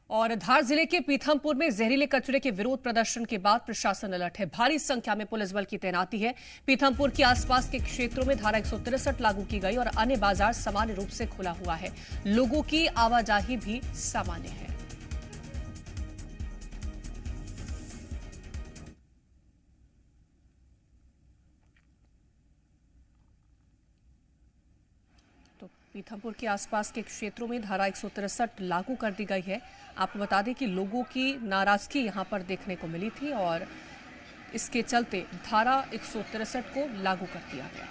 और धार जिले के पीथमपुर में जहरीले कचरे के विरोध प्रदर्शन के बाद प्रशासन अलर्ट है। भारी संख्या में पुलिस बल की तैनाती है। पीथमपुर के आसपास के क्षेत्रों में धारा 163 लागू की गई और अन्य बाजार सामान्य रूप से खुला हुआ है। लोगों की आवाजाही भी सामान्य है। तो पीथमपुर के आसपास के क्षेत्रों में धारा 163 लागू कर दी गई है। आपको बता दें कि लोगों की नाराजगी यहां पर देखने को मिली थी और इसके चलते धारा 163 को लागू कर दिया गया।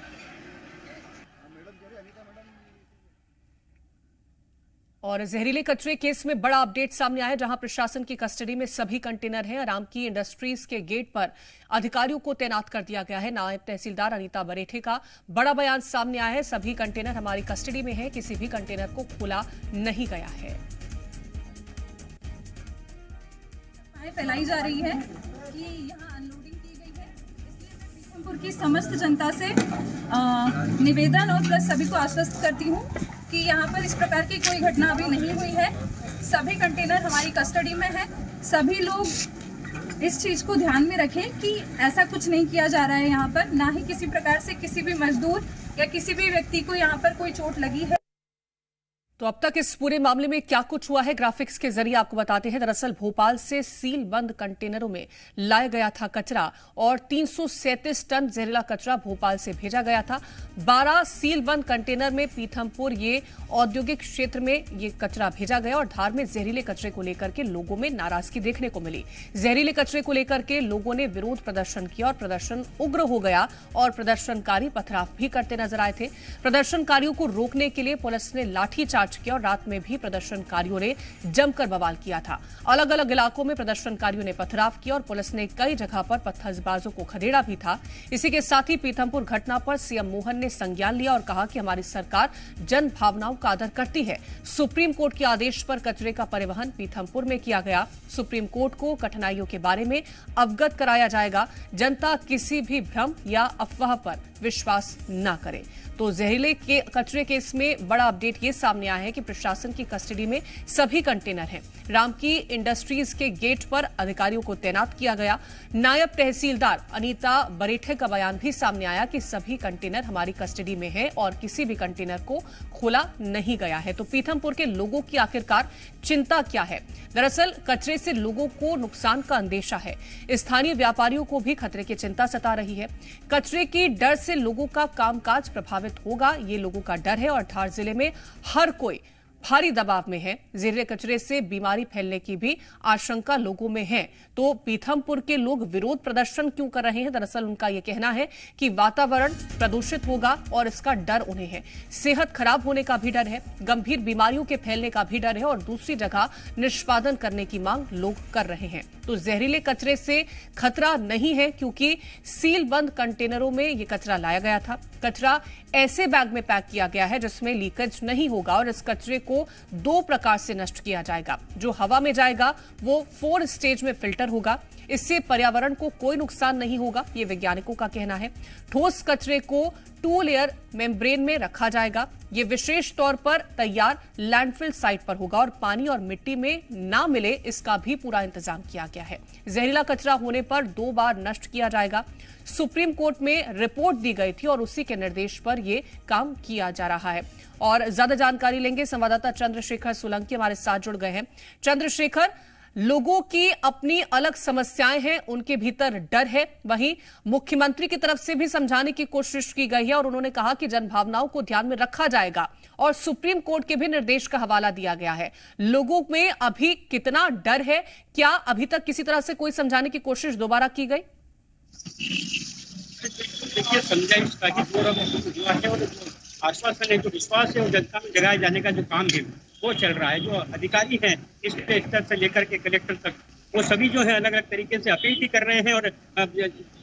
और जहरीले कचरे केस में बड़ा अपडेट सामने आया, जहां प्रशासन की कस्टडी में सभी कंटेनर हैं। राम की इंडस्ट्रीज के गेट पर अधिकारियों को तैनात कर दिया गया है। नायब तहसीलदार अनीता बरेठे का बड़ा बयान सामने आया है। सभी कंटेनर हमारी कस्टडी में है, किसी भी कंटेनर को खोला नहीं गया है। फैलाई जा रही है कि यहाँ अनलोडिंग की गई है, इसलिए मैं पीथमपुर की समस्त जनता से निवेदन और प्लस सभी को आश्वस्त करती हूँ कि यहाँ पर इस प्रकार की कोई घटना अभी नहीं हुई है। सभी कंटेनर हमारी कस्टडी में है। सभी लोग इस चीज़ को ध्यान में रखें कि ऐसा कुछ नहीं किया जा रहा है यहाँ पर, ना ही किसी प्रकार से किसी भी मजदूर या किसी भी व्यक्ति को यहाँ पर कोई चोट लगी है। तो अब तक इस पूरे मामले में क्या कुछ हुआ है, ग्राफिक्स के जरिए आपको बताते हैं। दरअसल भोपाल से सील बंद कंटेनरों में लाया गया था कचरा और 337 टन जहरीला कचरा भोपाल से भेजा गया था। 12 सील बंद कंटेनर में पीथमपुर ये औद्योगिक क्षेत्र में ये कचरा भेजा गया और धार में जहरीले कचरे को लेकर के लोगों में नाराजगी देखने को मिली। जहरीले कचरे को लेकर के लोगों ने विरोध प्रदर्शन किया और प्रदर्शन उग्र हो गया और प्रदर्शनकारी पथराव भी करते नजर आए थे। प्रदर्शनकारियों को रोकने के लिए पुलिस ने लाठीचार्ज किया और रात में भी प्रदर्शनकारियों ने जमकर बवाल किया था। अलग अलग इलाकों में प्रदर्शनकारियों ने पथराव किया और पुलिस ने कई जगह पर पत्थरबाजों को खदेड़ा भी था। इसी के साथ ही पीथमपुर घटना पर सीएम मोहन ने संज्ञान लिया और कहा कि हमारी सरकार जन भावनाओं का आदर करती है। सुप्रीम कोर्ट के आदेश पर कचरे का परिवहन पीथमपुर में किया गया। सुप्रीम कोर्ट को कठिनाइयों के बारे में अवगत कराया जाएगा। जनता किसी भी भ्रम या अफवाह पर विश्वास न करे। तो जहरीले के कचरे केस में बड़ा अपडेट ये सामने आया है कि प्रशासन की कस्टडी में सभी कंटेनर हैं। राम की इंडस्ट्रीज के गेट पर अधिकारियों को तैनात किया गया। नायब तहसीलदार अनीता बरेठे का बयान भी सामने आया कि सभी कंटेनर हमारी कस्टडी में है और किसी भी कंटेनर को खोला नहीं गया है। तो पीथमपुर के लोगों की आखिरकार चिंता क्या है? दरअसल कचरे से लोगों को नुकसान का अंदेशा है। स्थानीय व्यापारियों को भी खतरे की चिंता सता रही है। कचरे की डर से लोगों का कामकाज प्रभावित होगा, ये लोगों का डर है और धार जिले में हर कोई भारी दबाव में है। जहरीले कचरे से बीमारी फैलने की भी आशंका लोगों में है। तो पीथमपुर के लोग विरोध प्रदर्शन क्यों कर रहे हैं? दरअसल उनका यह कहना है कि वातावरण प्रदूषित होगा और इसका डर उन्हें है। सेहत खराब होने का भी डर है, गंभीर बीमारियों के फैलने का भी डर है और दूसरी जगह निष्पादन करने की मांग लोग कर रहे हैं। तो जहरीले कचरे से खतरा नहीं है क्योंकि सील बंद कंटेनरों में यह कचरा लाया गया था। कचरा ऐसे बैग में पैक किया गया है जिसमें लीकेज नहीं होगा और इस कचरे को 2 प्रकार से नष्ट किया जाएगा। जो हवा में जाएगा वो 4 स्टेज में फिल्टर होगा। इससे पर्यावरण को कोई नुकसान नहीं होगा, ये वैज्ञानिकों का कहना है। ठोस कचरे को 2 लेयर मेम्ब्रेन में रखा जाएगा। ये विशेष तौर पर तैयार लैंडफिल साइट पर होगा और पानी और मिट्टी में ना मिले इसका भी पूरा इंतजाम किया गया है। जहरीला कचरा होने पर 2 बार नष्ट किया जाएगा। सुप्रीम कोर्ट में रिपोर्ट दी गई थी और उसी के निर्देश पर यह काम किया जा रहा है। और ज्यादा जानकारी लेंगे, संवाददाता चंद्रशेखर सोलंकी हमारे साथ जुड़ गए हैं। चंद्रशेखर, लोगों की अपनी अलग समस्याएं हैं, उनके भीतर डर है। वहीं मुख्यमंत्री की तरफ से भी समझाने की कोशिश की गई है और उन्होंने कहा कि जनभावनाओं को ध्यान में रखा जाएगा और सुप्रीम कोर्ट के भी निर्देश का हवाला दिया गया है। लोगों में अभी कितना डर है? क्या अभी तक किसी तरह से कोई समझाने की कोशिश दोबारा की गई? देखिए, समझाइश का हुआ है और आश्वासन है, जो विश्वास है और जनता में जगाए जाने का जो काम है वो चल रहा है। जो अधिकारी हैं इस स्तर से लेकर के कलेक्टर तक, वो सभी जो है अलग अलग तरीके से अपील भी कर रहे हैं और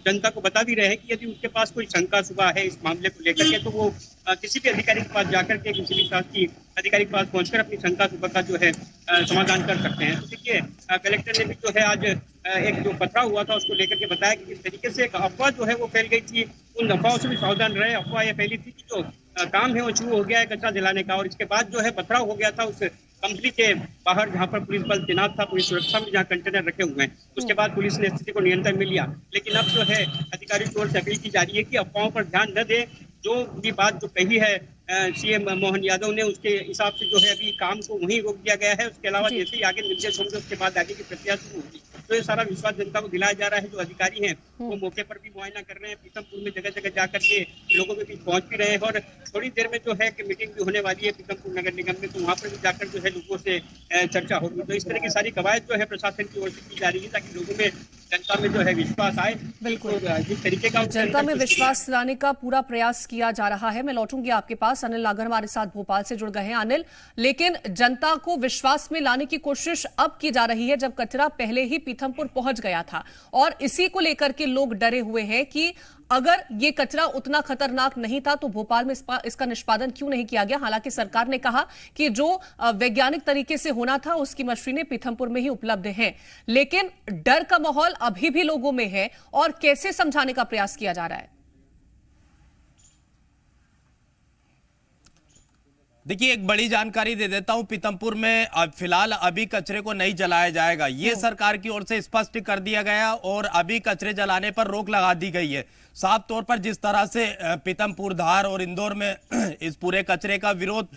जनता को बता भी रहे हैं कि यदि उनके पास कोई शंका शुबा है इस मामले को लेकर के तो वो किसी भी अधिकारी के पास जाकर के, किसी भी शासकीय अधिकारी के पास पहुंचकर अपनी शंका शुबा का जो है समाधान कर सकते हैं। तो देखिए, कलेक्टर ने भी जो है आज एक जो पथराव हुआ था उसको लेकर के बताया कि किस तरीके से एक अफवाह जो है वो फैल गई थी। उन अफवाहों से भी सावधान रहे। अफवाह यह फैली थी कि जो काम है वो शुरू हो गया है कचरा जलाने का और इसके बाद जो है पथराव हो गया था उस कंपनी के बाहर जहाँ पर पुलिस बल तैनात था, पूरी सुरक्षा में जहाँ कंटेनर रखे हुए हैं, उसके बाद पुलिस ने स्थिति को नियंत्रण में लिया। लेकिन अब जो है अधिकारी की ओर से अपील की जा रही है कि अफवाहों पर ध्यान न दे। जो भी बात जो कही है सीएम मोहन यादव ने, उसके हिसाब से जो है अभी काम को वहीं रोक दिया गया है। उसके अलावा जैसे ही आगे निर्देश होंगे उसके बाद आगे की प्रक्रिया शुरू होगी। तो ये सारा विश्वास जनता को दिलाया जा रहा है। जो अधिकारी हैं वो मौके पर भी मुआयना कर रहे हैं, पीतमपुर में जगह जगह जाकर के लोगों के बीच पहुंच भी रहे हैं और थोड़ी देर में जो है कि मीटिंग भी होने वाली है पीतमपुर नगर निगम में, तो वहाँ पर भी जाकर जो है लोगों से चर्चा होगी। तो इस तरह की सारी कवायद जो है प्रशासन की ओर से की जा रही है ताकि लोगों में, जनता में जो है विश्वास आए। बिल्कुल, जिस तरीके का जनता में विश्वास लाने का पूरा प्रयास किया जा रहा है। मैं लौटूंगी आपके पास। अनिल नागर हमारे साथ भोपाल से जुड़ गए हैं। अनिल, लेकिन जनता को विश्वास में लाने की कोशिश अब की जा रही है जब कचरा पहले ही पीथमपुर पहुंच गया था, और इसी को लेकर के लोग डरे हुए हैं कि अगर ये कचरा उतना खतरनाक नहीं था तो भोपाल में इसका निष्पादन क्यों नहीं किया गया। हालांकि सरकार ने कहा कि जो वैज्ञानिक तरीके से होना था उसकी मशीनें पीथमपुर में ही उपलब्ध हैं, लेकिन डर का माहौल अभी भी लोगों में है। और कैसे समझाने का प्रयास किया जा रहा है? देखिए, एक बड़ी जानकारी दे देता हूं। पीथमपुर में फिलहाल अभी कचरे को नहीं जलाया जाएगा, ये सरकार की ओर से स्पष्ट कर दिया गया और अभी कचरे जलाने पर रोक लगा दी गई है। साफ तौर पर जिस तरह से पीथमपुर, धार और इंदौर में इस पूरे कचरे का विरोध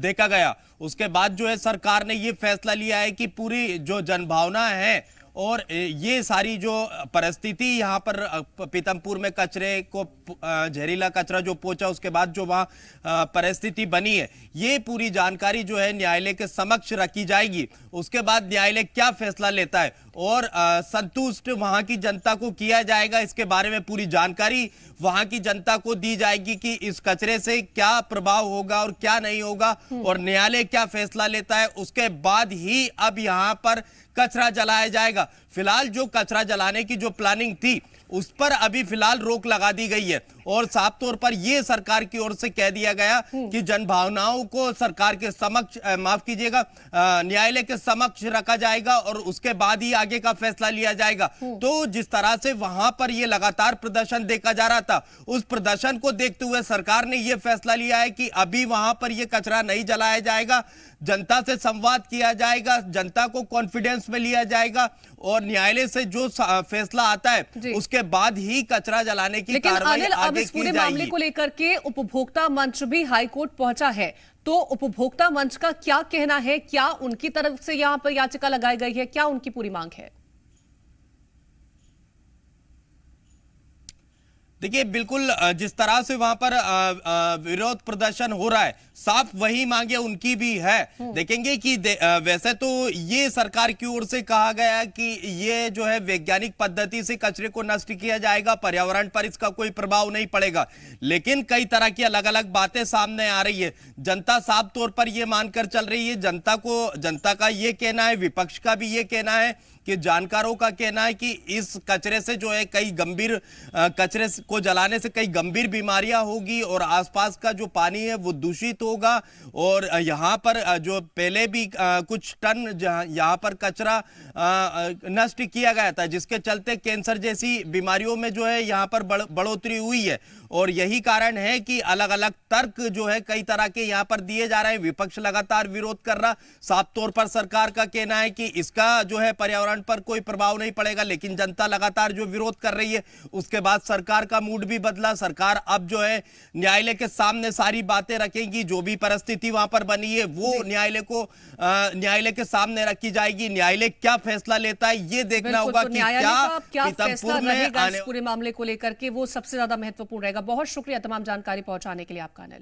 देखा गया, उसके बाद जो है सरकार ने ये फैसला लिया है कि पूरी जो जनभावना है और ये सारी जो परिस्थिति यहाँ पर पीथमपुर में कचरे को, जहरीला कचरा जो पहुंचा, उसके बाद जो वहाँ परिस्थिति बनी है, ये पूरी जानकारी जो है न्यायालय के समक्ष रखी जाएगी। उसके बाद न्यायालय क्या फैसला लेता है और संतुष्ट वहाँ की जनता को किया जाएगा, इसके बारे में पूरी जानकारी वहाँ की जनता को दी जाएगी कि इस कचरे से क्या प्रभाव होगा और क्या नहीं होगा, और न्यायालय क्या फैसला लेता है, उसके बाद ही अब यहाँ पर कचरा जलाया जाएगा। फिलहाल जो कचरा जलाने की जो प्लानिंग थी उस पर अभी फिलहाल रोक लगा दी गई है और साफ तौर पर यह सरकार की ओर से कह दिया गया कि जनभावनाओं को सरकार के समक्ष, माफ कीजिएगा, न्यायालय के समक्ष रखा जाएगा और उसके बाद ही आगे का फैसला लिया जाएगा। तो जिस तरह से वहां पर यह लगातार प्रदर्शन देखा जा रहा था, उस प्रदर्शन को देखते हुए सरकार ने यह फैसला लिया है कि अभी वहां पर यह कचरा नहीं जलाया जाएगा, जनता से संवाद किया जाएगा, जनता को कॉन्फिडेंस में लिया जाएगा और न्यायालय से जो फैसला आता है उसके बाद ही कचरा जलाने की कार्रवाई आगे इस पूरे मामले को लेकर के उपभोक्ता मंच भी हाईकोर्ट पहुंचा है, तो उपभोक्ता मंच का क्या कहना है? क्या उनकी तरफ से यहां पर याचिका लगाई गई है? क्या उनकी पूरी मांग है? देखिए, बिल्कुल जिस तरह से वहां पर विरोध प्रदर्शन हो रहा है, साफ वही मांगे उनकी भी है। देखेंगे कि वैसे तो ये सरकार की ओर से कहा गया कि ये जो है वैज्ञानिक पद्धति से कचरे को नष्ट किया जाएगा, पर्यावरण पर इसका कोई प्रभाव नहीं पड़ेगा, लेकिन कई तरह की अलग अलग बातें सामने आ रही है। जनता साफ तौर पर यह मानकर चल रही है, जनता का ये कहना है, विपक्ष का भी ये कहना है, कि जानकारों का कहना है कि इस कचरे से जो है कई गंभीर, कचरे को जलाने से कई गंभीर बीमारियां होगी और आसपास का जो पानी है वो दूषित होगा और यहाँ पर जो पहले भी कुछ टन यहाँ पर कचरा नष्ट किया गया था, जिसके चलते कैंसर जैसी बीमारियों में जो है यहाँ पर बढ़ोतरी हुई है और यही कारण है कि अलग अलग तर्क जो है कई तरह के यहाँ पर दिए जा रहे हैं। विपक्ष लगातार विरोध कर रहा, साफ तौर पर सरकार का कहना है कि इसका जो है पर्यावरण पर कोई प्रभाव नहीं पड़ेगा, लेकिन जनता लगातार जो विरोध कर रही है, उसके बाद सरकार का मूड भी बदला। सरकार अब जो है न्यायालय के सामने सारी बातें रखेंगी, जो भी परिस्थिति वहां पर बनी है वो न्यायालय के सामने रखी जाएगी। न्यायालय क्या फैसला लेता है ये देखना होगा कि क्या फैसला रहेगा इस पूरे मामले को लेकर के, वो सबसे ज्यादा महत्वपूर्ण रहेगा। बहुत शुक्रिया तमाम जानकारी पहुंचाने के लिए आपका, अनिल।